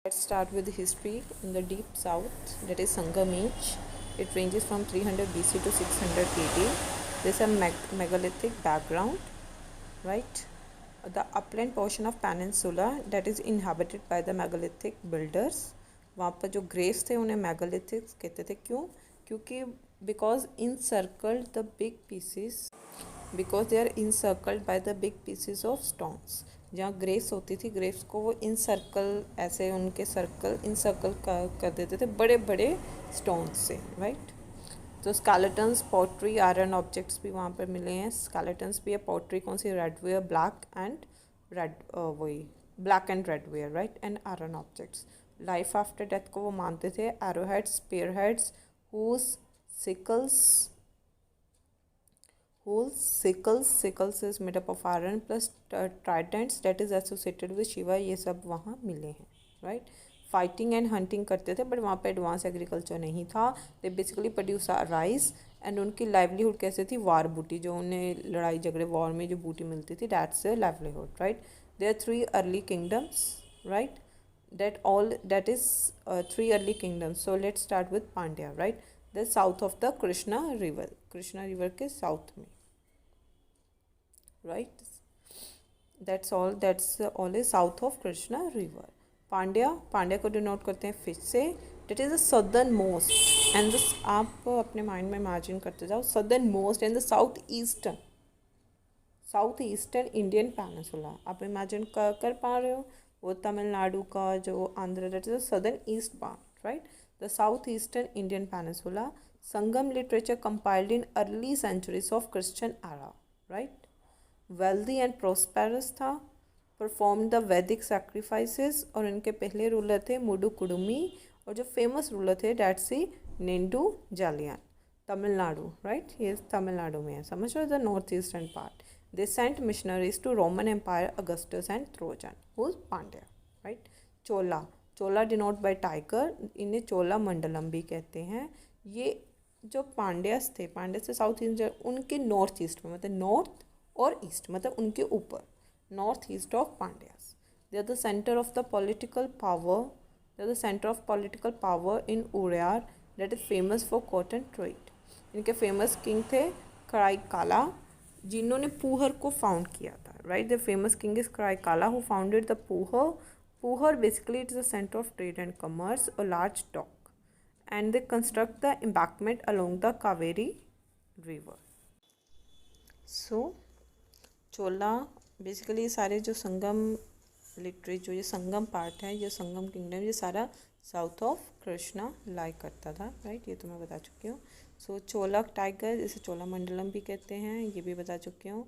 Let's start with the history in the deep south, that is Sangam age. It ranges from 300 BC to 600 AD. There's a megalithic background, right? The upland portion of peninsula that is inhabited by the megalithic builders. वहाँ पर जो graves थे उन्हें megalithics कहते थे. क्यों? क्योंकि because encircled the big pieces, because they are encircled by the big pieces of stones. जहाँ ग्रेव्स होती थी, ग्रेव्स को वो इन सर्कल, ऐसे उनके सर्कल इन सर्कल कर देते थे बड़े बड़े स्टोन्स से, राइट. तो स्केलेटन्स, पॉटरी, आयरन ऑब्जेक्ट्स भी वहाँ पर मिले हैं. स्केलेटन्स भी है. पॉटरी कौन सी? रेडवेयर, ब्लैक एंड रेड, वही black and redware, right. And iron objects. Life after death को वो मानते थे. Arrow heads, spear heads, hoes, sickles is made up of iron plus tridents that is associated with Shiva. ये सब वहाँ मिले हैं, right. फाइटिंग एंड हंटिंग करते थे, बट वहाँ पे एडवांस एग्रीकल्चर नहीं था. They basically produce rice and उनकी लाइवलीहुड कैसे थी? वार बूटी, जो उन्हें लड़ाई झगड़े वॉर में जो बूटी मिलती थी, that's a livelihood, right. There are 3 early kingdoms, right. that is 3 early kingdoms. So let's start with Pandya, right. The south of the Krishna river के साउथ में, right. That's all is south of Krishna river. Pandya को denote करते हैं fish से. That is the southern most and this, आप अपने mind में imagine करते जाओ, southern most and the south eastern Indian peninsula. आप इमेजिन कर पा रहे हो? वो तमिलनाडु का जो Andhra, that is the southern east part, right. The south eastern Indian peninsula. Sangam literature compiled in early centuries of Christian era, right. Wealthy and prosperous था. Perform the Vedic sacrifices. और इनके पहले रूलर थे मुडु कुडुमी. और जो फेमस रूलर थे डेट्स निंडू जालियन. तमिलनाडु, राइट. ये तमिलनाडु में है, समझ रहे हो? The north eastern part. They sent missionaries to Roman Empire, Augustus and Trojan. Who's Pandya, right? Chola denote by tiger. इन्हें चोला मंडलम भी कहते हैं. ये जो पांड्यास थे, पांड्या से साउथ ईस्ट, उनके नॉर्थ ईस्ट में, मतलब नॉर्थ और ईस्ट, मतलब उनके ऊपर, north east of Pandyas. They are the centre of the political power in Uraiyur that is famous for cotton trade. इनके फेमस किंग थे कराईकाला, जिन्होंने पूहर को फाउंड किया था, right. The famous king is Karikala who founded the Puhar. Basically it is a centre of trade and commerce, a large dock, and they construct the embankment along the Kaveri river. So Chola basically सारे जो संगम literature, जो ये संगम part है, ये संगम kingdom, ये सारा south of Krishna लाई करता था, राइट. ये तो मैं बता चुकी हूँ. सो चोला टाइगर, इसे चोला मंडलम भी कहते हैं, ये भी बता चुकी हूँ.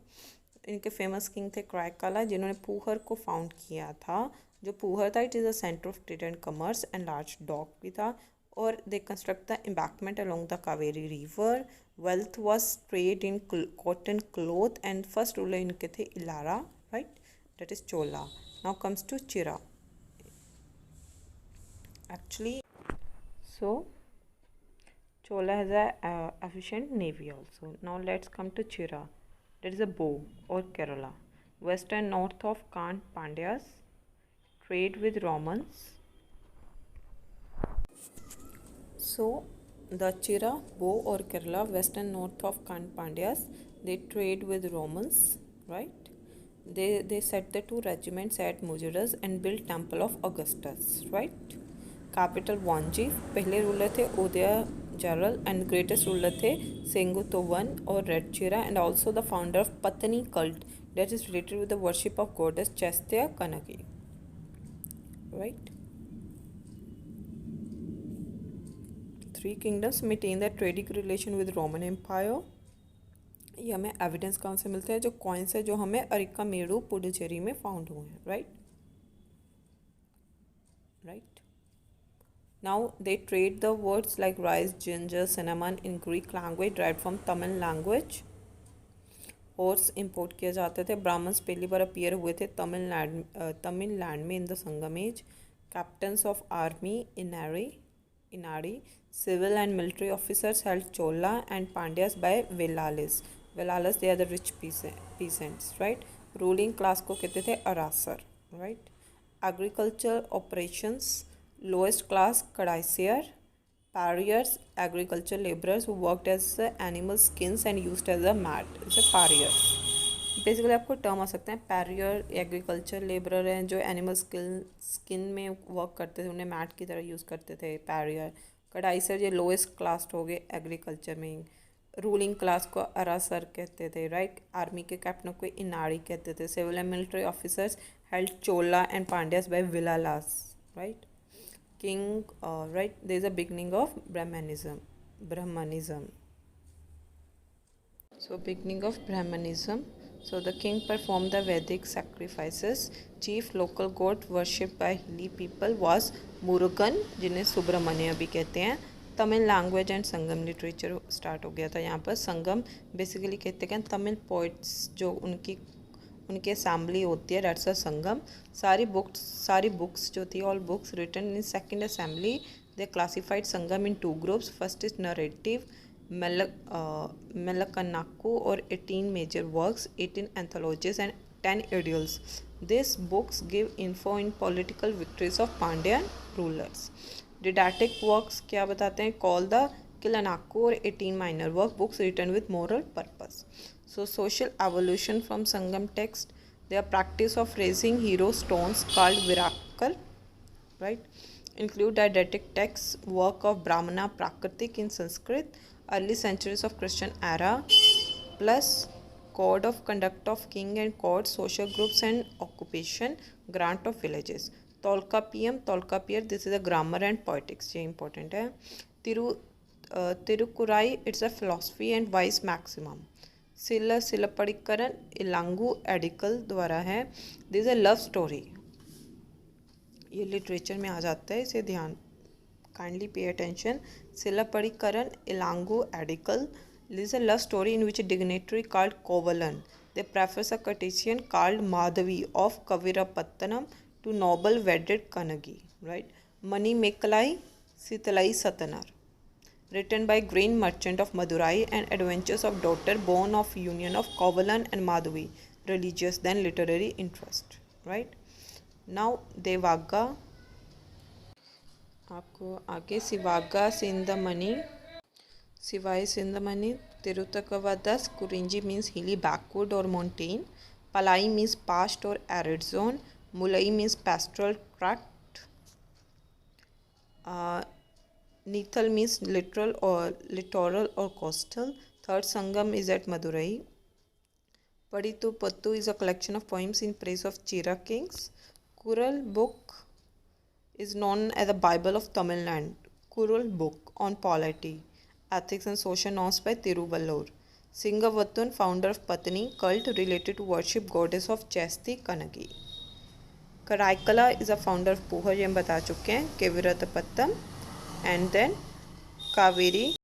इनके फेमस किंग थे कराईकाला, जिन्होंने पूहर को फाउंड किया था. जो पूहर था, it is a centre of trade and commerce and large dock भी था. और they construct the embankment along the Kaveri river. Wealth was trade in cotton cloth and first ruler इनके थे Elara, right. That is Chola. Now comes to Chera. Actually, so Chola has a efficient navy also. Now let's come to Chira. That is a bow or Kerala. West and north of Kant Pandyas. Trade with Romans. So the Chira, bow or Kerala, west and north of Kant Pandyas, they trade with Romans, right? They set the 2 regiments at Mujiras and built temple of Augustus, right? Capital Vanji. पहले ruler थे Uday Jeral and greatest ruler थे सेंगुतोवन और red Chera, and also the founder of Pattini cult that is related with the worship of goddess chastity Kannagi, right. 3 kingdoms maintain the trading relation with Roman empire. ये हमें evidence कहाँ से मिलते हैं? जो कॉइन्स है जो हमें अरिका मेरू पुडुचेरी में फाउंड हुए हैं, right. Now they trade the words like rice, ginger, cinnamon in Greek language derived from Tamil language. Horse import किए जाते थे. ब्राह्मण्स पहली बार अपीयर हुए थे तमिलनाडु में in the Sangam age. Captains of army इनारी. Civil and military officers held Chola and Pandyas by Vellalis. They are the rich peasants, right. Ruling class को कहते थे Arasar, right. agricultural operations, lowest class Kadaisier, pariahs, agricultural laborers who worked as animal skins and used as a mat. It's a pariah. Basically आपको term आ सकते हैं पैरियर agriculture labourer हैं जो animal skin में work करते थे, उन्हें मैट की तरह यूज़ करते थे पैरियर। कडाइसर ये लोएस्ट क्लास हो गए एग्रीकल्चर में। रूलिंग क्लास को अरासर कहते थे, राइट। आर्मी के कैप्टन को इनाड़ी कहते थे। Civil and military officers held Chola and Pandyas by Vellalas, right. King, right, there is a beginning of Brahmanism. So beginning of Brahmanism. So the king performed the Vedic sacrifices. Chief local god worshipped by hilly people was Murugan, जिन्हें सुब्रमण्य भी कहते हैं. Tamil language and Sangam literature start हो गया था यहाँ पर. संगम basically कहते हैं तमिल पोइट्स जो उनकी असेंबली होती है, डेट्स अ संगम. सारी बुक्स जो थी, all books written in second assembly, they classified Sangam in 2 groups. First is narrative Melakanaku or 18 major works, 18 anthologies and 10 idyls. These books give info in political victories of Pandyan rulers. Didactic works क्या बताते हैं? Called the Kilanaku or 18 minor work, books written with moral purpose. So social evolution from Sangam text, their practice of raising hero stones called Virakal, right? Include didactic texts, work of Brahmana Prakritik in Sanskrit, early centuries of Christian era, plus code of conduct of king and court, social groups and occupation, grant of villages. Tolkapier, this is a grammar and poetics, ये important है. Tirukurai, it's a philosophy and wise maximum. Silapadikaran, Ilangu Adical द्वारा है. This is a love story. ये literature में आ जाता है, इसे ध्यान kindly pay attention. Silapadikaran, Ilangu Adical. This is a love story in which a dignitary called Kovalan, they preface a courtesan called Madhavi of Kavirapattanam to noble wedded Kanagi, right? Mani Mekalai, Sitalai Satanar, written by grain merchant of Madurai, and adventures of daughter born of union of Kovalan and Madhavi, religious then literary interest, right? Now Devaga, आपको आगे Sivaga Sindhamani, Sivai Sindhamani, Tirutakawadas, Kurinji means hilly backward or mountain, Palai means past or arid zone, Mulai means pastoral tract, Nithal means littoral or coastal. Third Sangam is at Madurai. Padittu Pattu is a collection of poems in praise of Chira kings. Kural book is known as the Bible of Tamil Nadu. Kural book on polity, ethics and social norms by Tiruvallur. Singavatun, founder of Patani cult related to worship goddess of Chasti Kanagi. Karaikala is a founder of Puhar, ये हम बता चुके हैं. Keviratapattam and then Kaveri